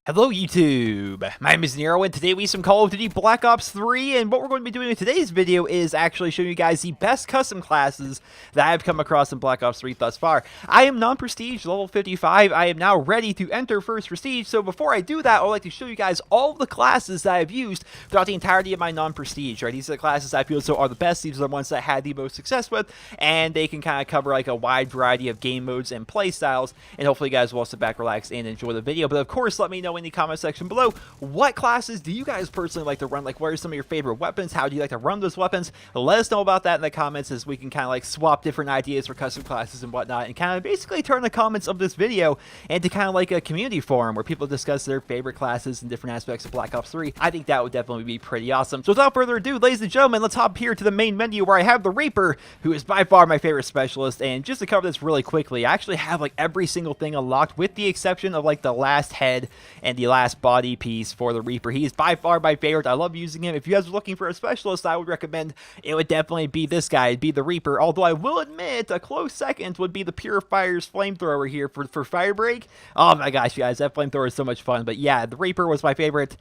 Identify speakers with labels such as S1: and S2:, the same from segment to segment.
S1: Hello YouTube, my name is Nero and today we have some Call of Duty Black Ops 3, and what we're going to be doing in today's video is actually showing you guys the best custom classes that I've come across in Black Ops 3 thus far. I am non-prestige, level 55, I am now ready to enter first prestige, so before I do that I would like to show you guys all the classes that I've used throughout the entirety of my non-prestige, right? These are the classes I feel so are the best, these are the ones that I had the most success with, and they can kind of cover like a wide variety of game modes and play styles, and hopefully you guys will sit back, relax, and enjoy the video. But of course, let me know in the comment section below what classes do you guys personally like to run. Like, what are some of your favorite weapons? How do you like to run those weapons? Let us know about that in the comments, as we can kind of like swap different ideas for custom classes and whatnot, and kind of basically turn the comments of this video into kind of like a community forum where people discuss their favorite classes and different aspects of Black Ops 3. I think that would definitely be pretty awesome. So without further ado, ladies and gentlemen, let's hop here to the main menu where I have the Reaper, who is by far my favorite specialist. And just to cover this really quickly, I actually have like every single thing unlocked with the exception of like the last head and the last body piece for the Reaper. He is by far my favorite. I love using him. If you guys are looking for a specialist, I would recommend it would definitely be this guy. It'd be the Reaper. Although I will admit a close second would be the Purifier's flamethrower here for Firebreak. Oh my gosh, guys, that flamethrower is so much fun. But yeah, the Reaper was my favorite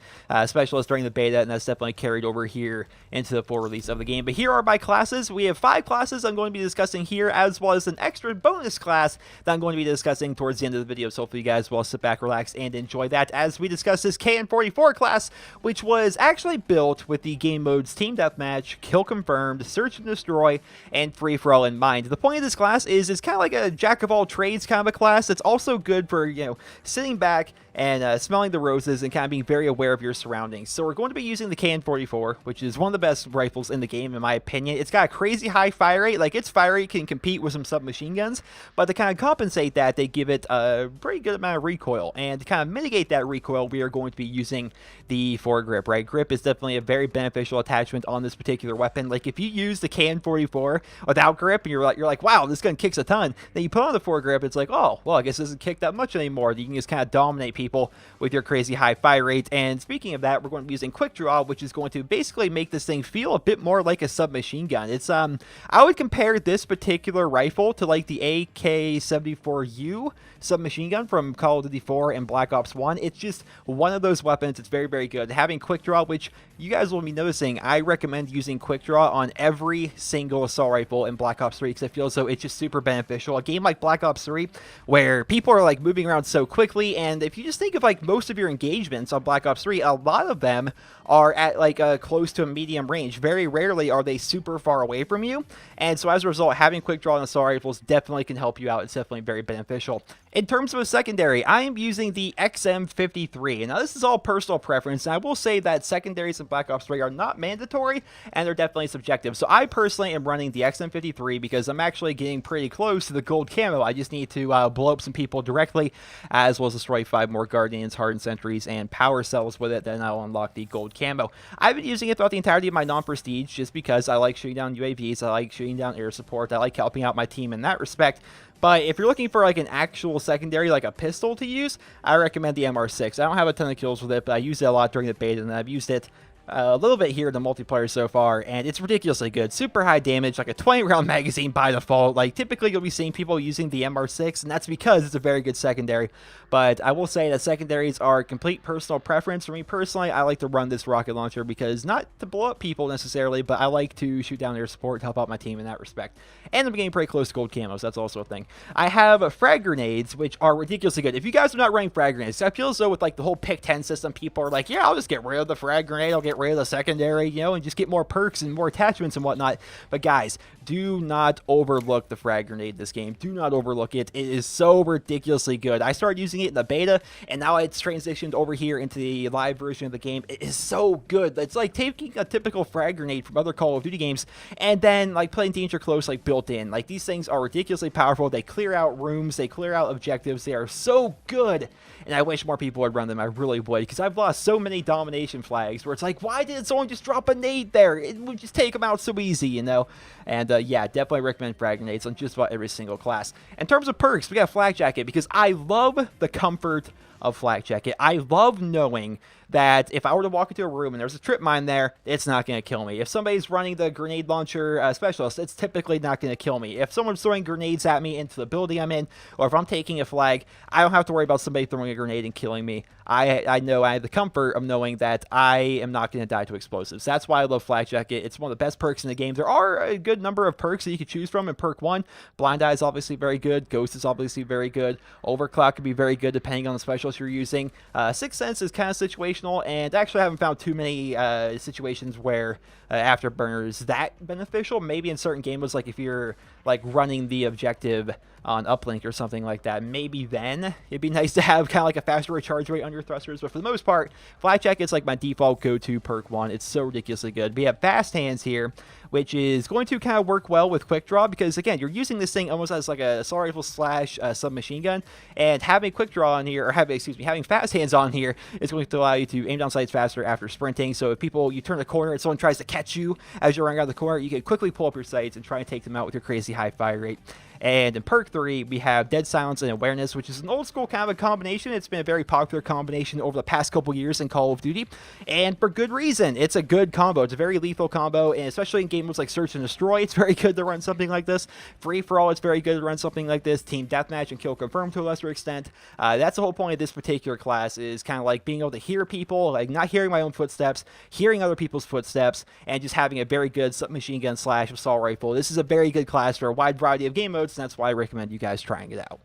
S1: specialist during the beta, and that's definitely carried over here into the full release of the game. But here are my classes. We have 5 classes I'm going to be discussing here, as well as an extra bonus class that I'm going to be discussing towards the end of the video. So hopefully you guys will sit back, relax, and enjoy that as we discuss this KN-44 class, which was actually built with the game modes Team Deathmatch, Kill Confirmed, Search and Destroy, and Free For All in mind. The point of this class is it's kind of like a jack of all trades kind of a class. It's also good for, you know, sitting back and smelling the roses and kind of being very aware of your surroundings. So we're going to be using the KN-44, which is one of the best rifles in the game in my opinion. It's got a crazy high fire rate. Like, its fire rate can compete with some submachine guns, but to kind of compensate that, they give it a pretty good amount of recoil. And to kind of mitigate that recoil, we are going to be using the foregrip, right? Grip is definitely a very beneficial attachment on this particular weapon. Like, if you use the KN-44 without grip and you're like, wow, this gun kicks a ton, then you put on the foregrip, it's like, oh, well, I guess it doesn't kick that much anymore. You can just kind of dominate people with your crazy high fire rate. And speaking of that, we're going to be using quick draw, which is going to basically make this thing feel a bit more like a submachine gun. It's I would compare this particular rifle to like the AK-74U submachine gun from Call of Duty 4 and Black Ops 1. It's just one of those weapons. It's very, very good. Having quick draw, which you guys will be noticing, I recommend using quick draw on every single assault rifle in Black Ops 3 because I feel so it's just super beneficial. A game like Black Ops 3 where people are like moving around so quickly, and if you just think of like most of your engagements on Black Ops 3, a lot of them are at like close to a medium range. Very rarely are they super far away from you, and so as a result, having quick draw on assault rifles definitely can help you out. It's definitely very beneficial. In terms of a secondary, I am using the XM53. Now, this is all personal preference, and I will say that secondaries in Black Ops 3 are not mandatory, and they're definitely subjective. So I personally am running the XM53 because I'm actually getting pretty close to the gold camo. I just need to blow up some people directly, as well as destroy 5 more Guardians, Hardened Sentries, and Power Cells with it. Then I'll unlock the gold camo. I've been using it throughout the entirety of my non-prestige just because I like shooting down UAVs, I like shooting down air support, I like helping out my team in that respect. But if you're looking for like an actual secondary, like a pistol to use, I recommend the MR6. I don't have a ton of kills with it, but I used it a lot during the beta, and I've used it a little bit here in the multiplayer so far, and it's ridiculously good. Super high damage, like a 20-round magazine by default. Like, typically you'll be seeing people using the MR6, and that's because it's a very good secondary. But I will say that secondaries are complete personal preference. For me personally, I like to run this rocket launcher because, not to blow up people necessarily, but I like to shoot down air support to help out my team in that respect. And I'm getting pretty close to gold camos. That's also a thing. I have frag grenades, which are ridiculously good. If you guys are not running frag grenades, I feel as though with like the whole pick 10 system, people are like, yeah, I'll just get rid of the frag grenade, I'll get rid of the secondary, you know, and just get more perks and more attachments and whatnot. But guys, do not overlook the frag grenade in this game. Do not overlook it. It is so ridiculously good. I started using it in the beta, and now it's transitioned over here into the live version of the game. It is so good. It's like taking a typical frag grenade from other Call of Duty games and then like playing Danger Close like built in. Like, these things are ridiculously powerful. They clear out rooms, they clear out objectives. They are so good, and I wish more people would run them. I really would, because I've lost so many domination flags where it's like, why did someone just drop a nade there? It would just take them out so easy, you know. And yeah, definitely recommend frag grenades on just about every single class. In terms of perks, we got Flak Jacket, because I love the comfort of Flak Jacket. I love knowing that if I were to walk into a room and there's a trip mine there, it's not going to kill me. If somebody's running the grenade launcher specialist, it's typically not going to kill me. If someone's throwing grenades at me into the building I'm in, or if I'm taking a flag, I don't have to worry about somebody throwing a grenade and killing me. I know I have the comfort of knowing that I am not going to die to explosives. That's why I love Flak Jacket. It's one of the best perks in the game. There are a good number of perks that you can choose from in perk 1. Blind Eye is obviously very good. Ghost is obviously very good. Overclock can be very good depending on the specialist you're using. Sixth Sense is kind of situational, and actually I haven't found too many situations where Afterburner is that beneficial. Maybe in certain game modes, like if you're like running the objective on uplink or something like that, maybe then it'd be nice to have kind of like a faster recharge rate on your thrusters. But for the most part, Flak Jacket's like my default go-to perk 1. It's so ridiculously good. We have Fast Hands here, which is going to kind of work well with Quick Draw because, again, you're using this thing almost as like a assault rifle slash submachine gun, and having Quick Draw on here, or having Fast Hands on here is going to allow you to aim down sights faster after sprinting. So if you turn a corner and someone tries to catch you as you're running out of the corner, you can quickly pull up your sights and try and take them out with your crazy high fire rate. And in perk 3, we have Dead Silence and Awareness, which is an old school kind of a combination. It's been a very popular combination over the past couple years in Call of Duty, and for good reason. It's a good combo. It's a very lethal combo, and especially in game modes like Search and Destroy, it's very good to run something like this. Free for All, it's very good to run something like this. Team Deathmatch and Kill Confirm to a lesser extent. That's the whole point of this particular class, is kind of like being able to hear people, like not hearing my own footsteps, hearing other people's footsteps, and just having a very good submachine gun slash assault rifle. This is a very good class for a wide variety of game modes, and that's why I recommend you guys trying it out.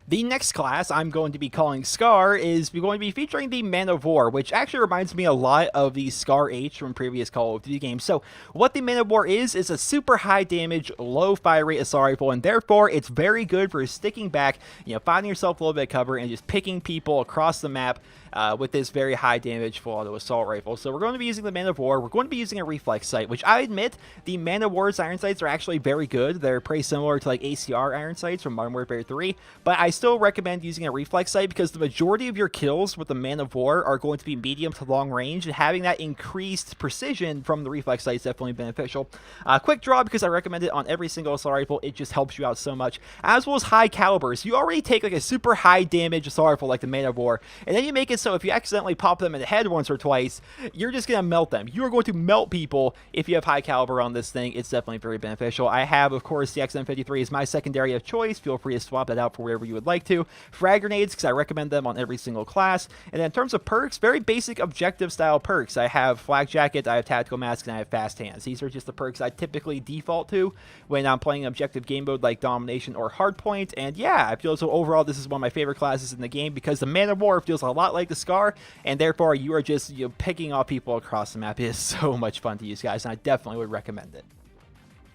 S1: The next class I'm going to be calling Scar is going to be featuring the Man of War, which actually reminds me a lot of the Scar H from previous Call of Duty games. So what the Man of War is a super high damage, low fire rate assault rifle, and therefore it's very good for sticking back, finding yourself a little bit of cover and just picking people across the map with this very high damage full auto assault rifle. So we're going to be using the Man of War. We're going to be using a reflex sight, which I admit the Man of War's iron sights are actually very good. They're pretty similar to like ACR iron sights from Modern Warfare 3, but I still recommend using a reflex sight because the majority of your kills with the Man of War are going to be medium to long range, and having that increased precision from the reflex sight is definitely beneficial. Quick Draw, because I recommend it on every single assault rifle. It just helps you out so much, as well as high calibers. You already take like a super high damage assault rifle like the Man of War, and then you make it so if you accidentally pop them in the head once or twice, you're just going to melt them. You are going to melt people if you have high caliber on this thing. It's definitely very beneficial. I have, of course, the XM53 is my secondary of choice. Feel free to swap that out for wherever you would like to. Frag grenades, because I recommend them on every single class. And then in terms of perks, very basic objective style perks. I have Flak Jacket, I have Tactical Mask, and I have Fast Hands. These are just the perks I typically default to when I'm playing objective game mode like Domination or Hardpoint. And yeah, I feel so overall this is one of my favorite classes in the game because the Man of War feels a lot like the Scar, and therefore you are just picking off people across the map. It is so much fun to use, guys, and I definitely would recommend it.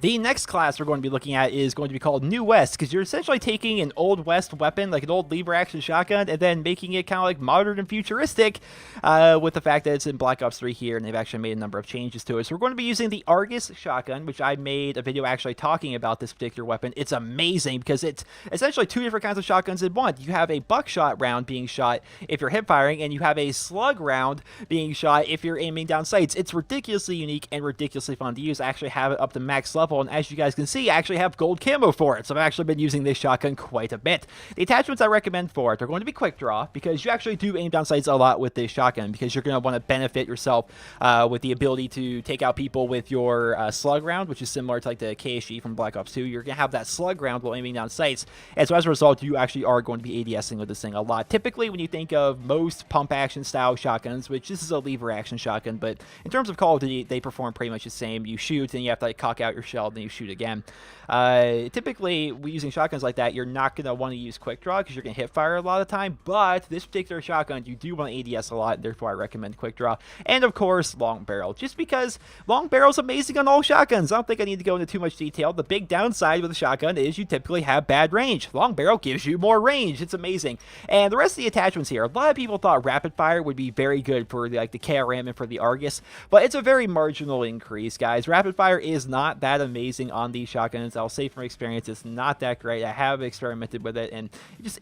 S1: The next class we're going to be looking at is going to be called New West, because you're essentially taking an Old West weapon, like an old lever action shotgun, and then making it kind of like modern and futuristic with the fact that it's in Black Ops 3 here, and they've actually made a number of changes to it. So we're going to be using the Argus shotgun, which I made a video actually talking about this particular weapon. It's amazing because it's essentially two different kinds of shotguns in one. You have a buckshot round being shot if you're hip firing, and you have a slug round being shot if you're aiming down sights. It's ridiculously unique and ridiculously fun to use. I actually have it up to max level, and as you guys can see, I actually have gold camo for it, so I've actually been using this shotgun quite a bit. The attachments I recommend for it are going to be Quick Draw, because you actually do aim down sights a lot with this shotgun, because you're going to want to benefit yourself with the ability to take out people with your slug round, which is similar to like the KSG from Black Ops 2. You're going to have that slug round while aiming down sights, and so as a result, you actually are going to be ADSing with this thing a lot. Typically, when you think of most pump action style shotguns, which this is a lever action shotgun, but in terms of Call of Duty, they perform pretty much the same. You shoot, and you have to like cock out your shell, then you shoot again. Typically, using shotguns like that, you're not going to want to use Quick Draw because you're going to hip fire a lot of the time, but this particular shotgun, you do want to ADS a lot, therefore I recommend Quick Draw. And of course, Long Barrel, just because Long Barrel's amazing on all shotguns. I don't think I need to go into too much detail. The big downside with a shotgun is you typically have bad range. Long Barrel gives you more range. It's amazing. And the rest of the attachments here, a lot of people thought Rapid Fire would be very good for the KRM and for the Argus, but it's a very marginal increase, guys. Rapid Fire is not that amazing on these shotguns. I'll say from experience, it's not that great. I have experimented with it, and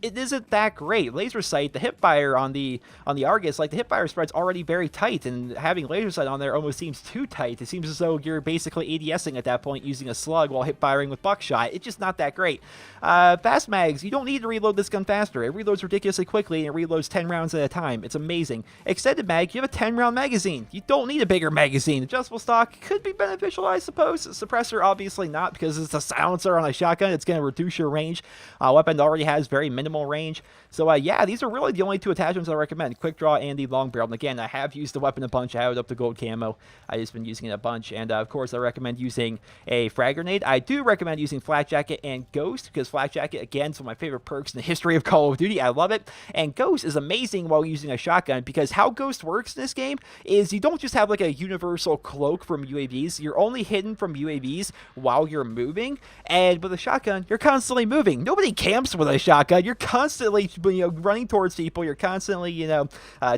S1: it isn't that great. Laser sight, the hip fire on the Argus, like the hip fire spread's already very tight, and having laser sight on there almost seems too tight. It seems as though you're basically ADSing at that point using a slug while hip firing with buckshot. It's just not that great. Fast mags, you don't need to reload this gun faster. It reloads ridiculously quickly, and it reloads 10 rounds at a time. It's amazing. Extended mag, you have a 10-round magazine. You don't need a bigger magazine. Adjustable stock could be beneficial, I suppose. Suppressor, obviously not, because it's a silencer on a shotgun. It's going to reduce your range. Weapon already has very minimal range. So, yeah, these are really the only two attachments I recommend, quick draw and the long barrel. And again, I have used the weapon a bunch. I have it up to gold camo. I've just been using it a bunch. And, of course, I recommend using a frag grenade. I do recommend using flak jacket and ghost, because flak jacket, again, is one of my favorite perks in the history of Call of Duty. I love it. And ghost is amazing while using a shotgun, because how ghost works in this game is you don't just have like a universal cloak from UAVs. You're only hidden from UAVs while you're moving. And with a shotgun, you're constantly moving. Nobody camps with a shotgun. You're constantly, running towards people. You're constantly,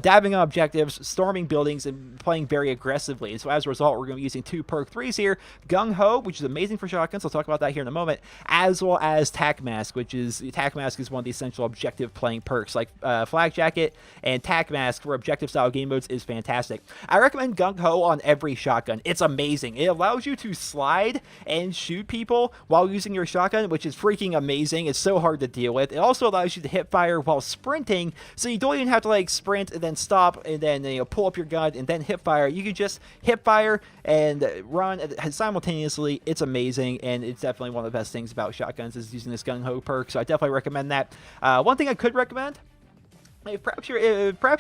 S1: dabbing on objectives, storming buildings, and playing very aggressively. And so as a result, we're going to be using 2 perk 3s here. Gung Ho, which is amazing for shotguns. I'll talk about that here in a moment. As well as Tac Mask, which is, Tac Mask is one of the essential objective playing perks. Like Flak Jacket and Tac Mask for objective style game modes is fantastic. I recommend Gung Ho on every shotgun. It's amazing. It allows you to slide and shoot people while using your shotgun, which is freaking amazing. It's so hard to deal with. It also allows you to hip fire while sprinting, so you don't even have to like sprint and then stop and then pull up your gun and then hip fire. You can just hip fire and run simultaneously. It's amazing, and it's definitely one of the best things about shotguns is using this Gung Ho perk, so I definitely recommend that. One thing I could recommend, if perhaps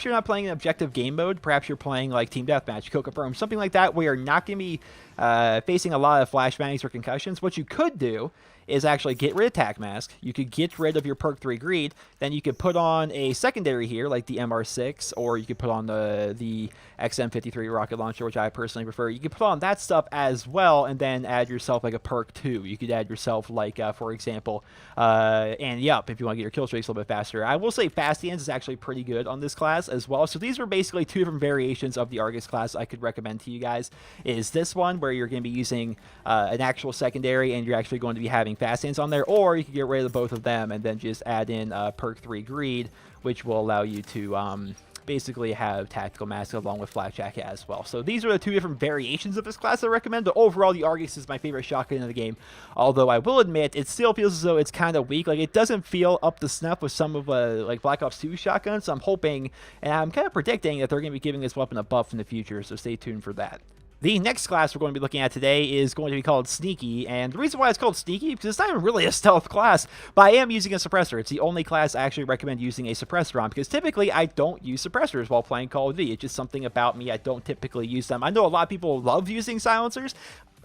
S1: you're not playing an objective game mode, perhaps you're playing like Team Deathmatch, Coca Firm, something like that, where you're not going to be facing a lot of flashbangs or concussions, what you could do is actually get rid of Tac Mask. You could get rid of your perk 3 greed, then you could put on a secondary here like the MR6, or you could put on the XM53 rocket launcher, which I personally prefer. You could put on that stuff as well, and then add yourself like a perk 2. You could add yourself like for example and yup, if you want to get your kill streaks a little bit faster. I will say fast hands is actually pretty good on this class as well. So these are basically 2 different variations of the Argus class I could recommend to you guys. Is this one where you're going to be using an actual secondary and you're actually going to be having fast hands on there, or you can get rid of both of them and then just add in perk 3 greed, which will allow you to basically have tactical mask along with flak jacket as well. So these are the 2 different variations of this class I recommend, but overall the Argus is my favorite shotgun in the game, although I will admit it still feels as though it's kind of weak. Like, it doesn't feel up to snuff with some of like Black Ops 2 shotguns, so I'm hoping and I'm kind of predicting that they're going to be giving this weapon a buff in the future, so stay tuned for that. The next class we're going to be looking at today is going to be called Sneaky, and the reason why it's called Sneaky is because it's not even really a stealth class, but I am using a suppressor. It's the only class I actually recommend using a suppressor on, because typically I don't use suppressors while playing Call of Duty. It's just something about me. I don't typically use them. I know a lot of people love using silencers.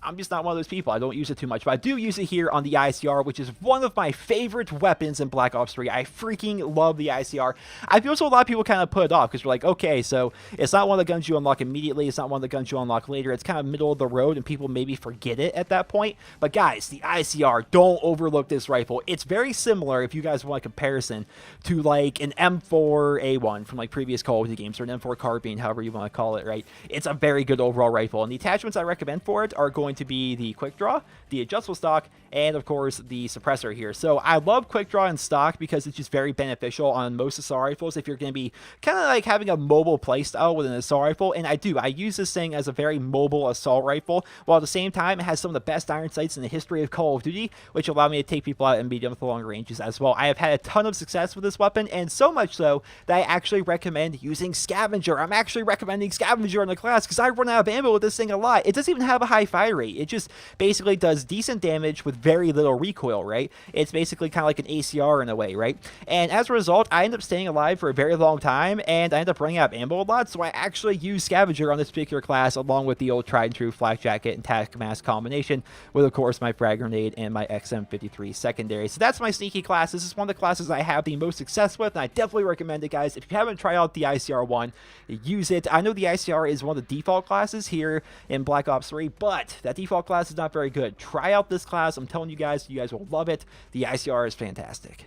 S1: I'm just not one of those people. I don't use it too much, but I do use it here on the ICR, which is one of my favorite weapons in Black Ops 3. I freaking love the ICR. I feel so a lot of people kind of put it off because they're like, okay, so it's not one of the guns you unlock immediately. It's not one of the guns you unlock later. It's kind of middle of the road, and people maybe forget it at that point. But guys, the ICR, don't overlook this rifle. It's very similar, if you guys want a comparison, to like an M4A1 from like previous Call of Duty games, or an M4 Carbine, however you want to call it, right? It's a very good overall rifle, and the attachments I recommend for it are going to be the quick draw, the adjustable stock, and of course the suppressor here. So I love quick draw and stock because it's just very beneficial on most assault rifles if you're going to be kind of like having a mobile playstyle with an assault rifle, and I use this thing as a very mobile assault rifle, while at the same time it has some of the best iron sights in the history of Call of Duty, which allow me to take people out in medium to long ranges as well. I have had a ton of success with this weapon, and so much so that I actually recommend using Scavenger. I'm actually recommending Scavenger in the class because I run out of ammo with this thing a lot. It doesn't even have a high fire rate. It just basically does decent damage with very little recoil, right? It's basically kind of like an ACR in a way, right? And as a result, I end up staying alive for a very long time, and I end up running out of ammo a lot, so I actually use Scavenger on this particular class along with the old tried and true flak jacket and tac mask combination with, of course, my frag grenade and my XM53 secondary. So that's my Sneaky class. This is one of the classes I have the most success with, and I definitely recommend it, guys. If you haven't tried out the ICR1, use it. I know the ICR is one of the default classes here in Black Ops 3, but that default class is not very good. Try out this class. I'm telling you guys will love it. The ICR is fantastic.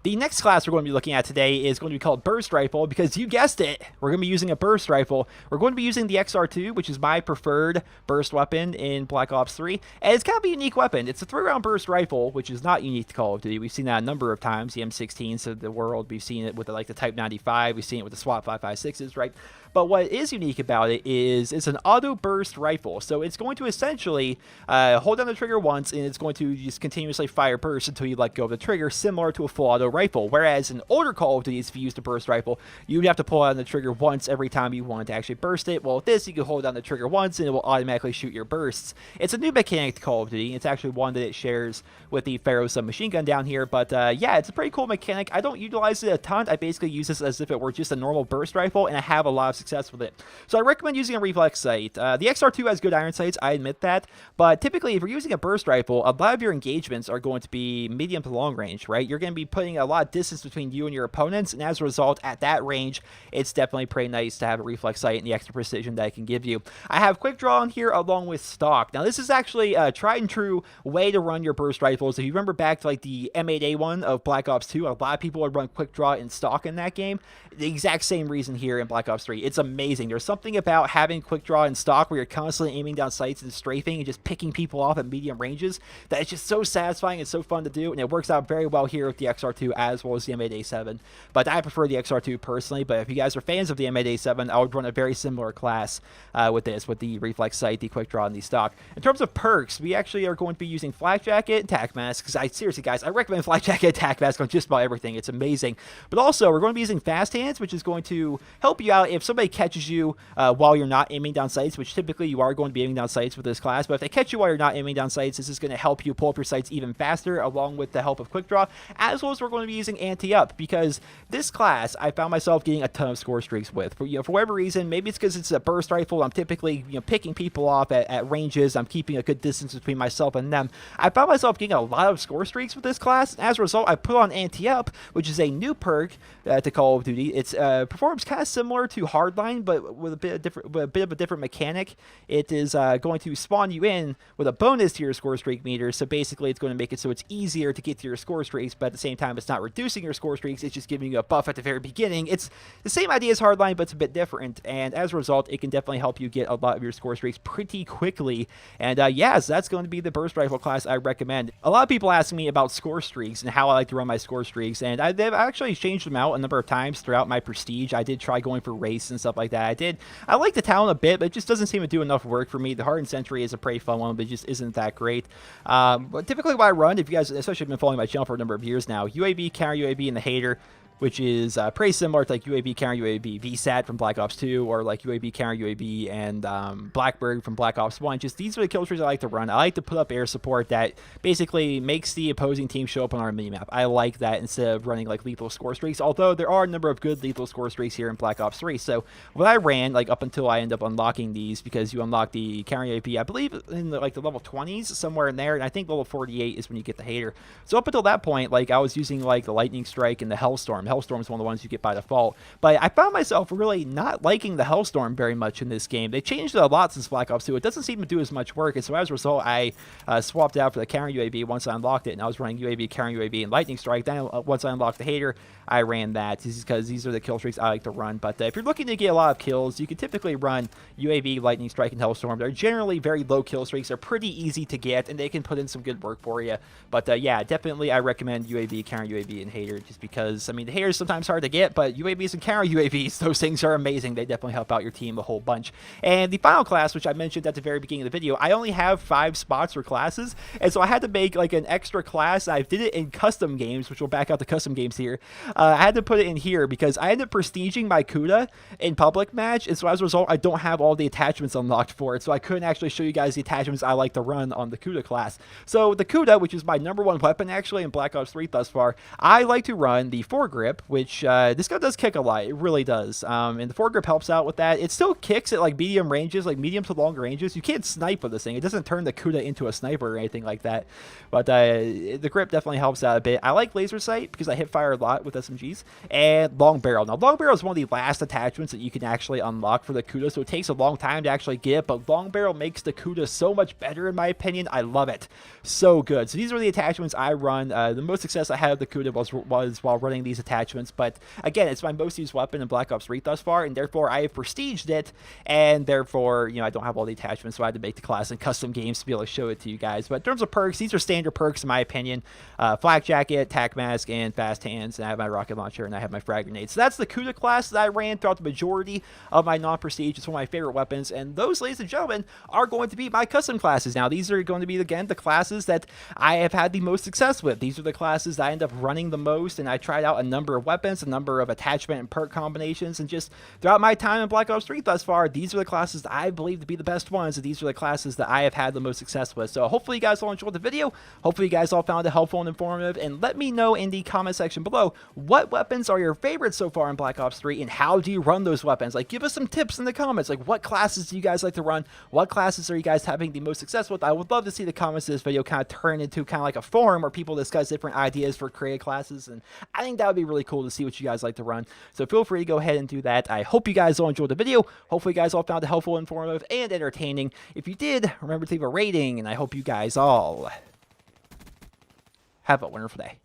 S1: The next class we're going to be looking at today is going to be called Burst Rifle because you guessed it, we're going to be using a Burst Rifle. We're going to be using the XR2, which is my preferred burst weapon in Black Ops 3, and it's kind of a unique weapon. It's a 3-round burst rifle, which is not unique to Call of Duty. We've seen that a number of times, the M16s of the world. We've seen it with the Type 95. We've seen it with the SWAT 5.56s, right? But what is unique about it is it's an auto burst rifle. So it's going to essentially hold down the trigger once, and it's going to just continuously fire bursts until you let go of the trigger, similar to a full auto rifle. Whereas in older Call of Duties, if you used a burst rifle, you'd have to pull out the trigger once every time you wanted to actually burst it. Well, with this, you can hold down the trigger once, and it will automatically shoot your bursts. It's a new mechanic to Call of Duty. It's actually one that it shares with the Pharaoh submachine gun down here. But yeah, it's a pretty cool mechanic. I don't utilize it a ton. I basically use this as if it were just a normal burst rifle, and I have a lot of success with it. So I recommend using a reflex sight. The XR2 has good iron sights, I admit that, but typically if you're using a burst rifle, a lot of your engagements are going to be medium to long range, right? You're going to be putting a lot of distance between you and your opponents, and as a result, at that range, it's definitely pretty nice to have a reflex sight and the extra precision that it can give you. I have quick draw in here along with stock. Now this is actually a tried and true way to run your burst rifles. If you remember back to like the M8A1 of Black Ops 2, a lot of people would run quick draw and stock in that game. The exact same reason here in Black Ops 3. It's amazing. There's something about having quick draw and stock where you're constantly aiming down sights and strafing and just picking people off at medium ranges that is just so satisfying and so fun to do, and it works out very well here with the XR2 as well as the M8A7. But I prefer the XR2 personally, but if you guys are fans of the M8A7, I would run a very similar class with this, with the reflex sight, the quick draw, and the stock. In terms of perks, we actually are going to be using flak jacket and tac mask, because seriously guys, I recommend flak jacket and tac mask on just about everything. It's amazing. But also, we're going to be using fast hands, which is going to help you out if somebody catches you while you're not aiming down sights, which typically you are going to be aiming down sights with this class, but if they catch you while you're not aiming down sights, this is going to help you pull up your sights even faster, along with the help of quick draw, as well as we're going to be using anti-up, because this class I found myself getting a ton of score streaks with. For whatever reason, maybe it's because it's a burst rifle, I'm typically picking people off at ranges, I'm keeping a good distance between myself and them. I found myself getting a lot of score streaks with this class, and as a result, I put on anti-up, which is a new perk to Call of Duty. It's performs kind of similar to Hardline, but with a bit of a different mechanic. It is going to spawn you in with a bonus to your score streak meter, so basically it's going to make it so it's easier to get to your score streaks, but at the same time it's not reducing your score streaks, it's just giving you a buff at the very beginning. It's the same idea as Hardline, but it's a bit different, and as a result, it can definitely help you get a lot of your score streaks pretty quickly. And yeah, so that's going to be the burst rifle class I recommend. A lot of people ask me about score streaks and how I like to run my score streaks, and I've actually changed them out a number of times throughout my prestige. I did try going for race and stuff like that. I like the talent a bit, but it just doesn't seem to do enough work for me. The Hardened Sentry is a pretty fun one, but it just isn't that great. But typically what I run, if you guys especially have been following my channel for a number of years now, UAV, counter UAV, and the Hater, which is pretty similar to like UAV, counter UAV, VSAT from Black Ops 2, or like UAV, counter UAV, and Blackbird from Black Ops 1. Just these are the kill streaks I like to run. I like to put up air support that basically makes the opposing team show up on our minimap. I like that instead of running like lethal score streaks, although there are a number of good lethal score streaks here in Black Ops 3. So what I ran, like up until I end up unlocking these, because you unlock the counter UAV, I believe in the, like the level 20s, somewhere in there, and I think level 48 is when you get the Hater. So up until that point, like I was using like the Lightning Strike and the Hellstorm. Hellstorm is one of the ones you get by default, but I found myself really not liking the Hellstorm very much in this game. They changed it a lot since Black Ops 2. It doesn't seem to do as much work, and so as a result, I swapped out for the counter UAV once I unlocked it, and I was running UAV, counter UAV, and Lightning Strike. Then once I unlocked the Hater, I ran that, just because these are the kill streaks I like to run. But if you're looking to get a lot of kills, you can typically run UAV, Lightning Strike, and Hellstorm. They're generally very low kill streaks. They're pretty easy to get, and they can put in some good work for you. But yeah, definitely I recommend UAV, counter UAV, and Hater, just because, I mean, the Hater is sometimes hard to get, but UAVs and counter UAVs, those things are amazing. They definitely help out your team a whole bunch. And the final class, which I mentioned at the very beginning of the video, I only have 5 spots for classes, and so I had to make like an extra class. I did it in custom games, which will back out the custom games here. I had to put it in here because I ended up prestiging my CUDA in public match, and so as a result, I don't have all the attachments unlocked for it, so I couldn't actually show you guys the attachments I like to run on the CUDA class. So the CUDA, which is my #1 weapon actually in Black Ops 3 thus far, I like to run the foregrip, foregrip, which this gun does kick a lot. It really does. And the foregrip helps out with that. It still kicks at like medium ranges, like medium to long ranges. You can't snipe with this thing. It doesn't turn the Kuda into a sniper or anything like that. But the grip definitely helps out a bit. I like laser sight because I hip fire a lot with SMGs. And long barrel. Now, long barrel is one of the last attachments that you can actually unlock for the Kuda, so it takes a long time to actually get it. But long barrel makes the Kuda so much better, in my opinion. I love it. So good. So these are the attachments I run. The most success I had with the Kuda was while running these attachments. But again, it's my most used weapon in Black Ops 3 thus far, and therefore I have prestiged it, and therefore, I don't have all the attachments, so I had to make the class in custom games to be able to show it to you guys. But in terms of perks, these are standard perks in my opinion. Flak jacket, tac mask, and fast hands, and I have my rocket launcher, and I have my frag grenade. So that's the Kuda class that I ran throughout the majority of my non-prestige. It's one of my favorite weapons, and those, ladies and gentlemen, are going to be my custom classes. Now, these are going to be, again, the classes that I have had the most success with. These are the classes that I end up running the most, and I tried out a number of weapons, a number of attachment and perk combinations, and just throughout my time in Black Ops 3 thus far, these are the classes that I believe to be the best ones, and these are the classes that I have had the most success with. So hopefully you guys all enjoyed the video. Hopefully you guys all found it helpful and informative, and let me know in the comment section below what weapons are your favorites so far in Black Ops 3, and how do you run those weapons? Like, give us some tips in the comments. Like, what classes do you guys like to run? What classes are you guys having the most success with? I would love to see the comments of this video kind of turn into kind of like a forum where people discuss different ideas for creative classes, and I think that would be really cool to see what you guys like to run. So feel free to go ahead and do that. I hope you guys all enjoyed the video. Hopefully you guys all found it helpful, informative, and entertaining. If you did, remember to leave a rating, and I hope you guys all have a wonderful day.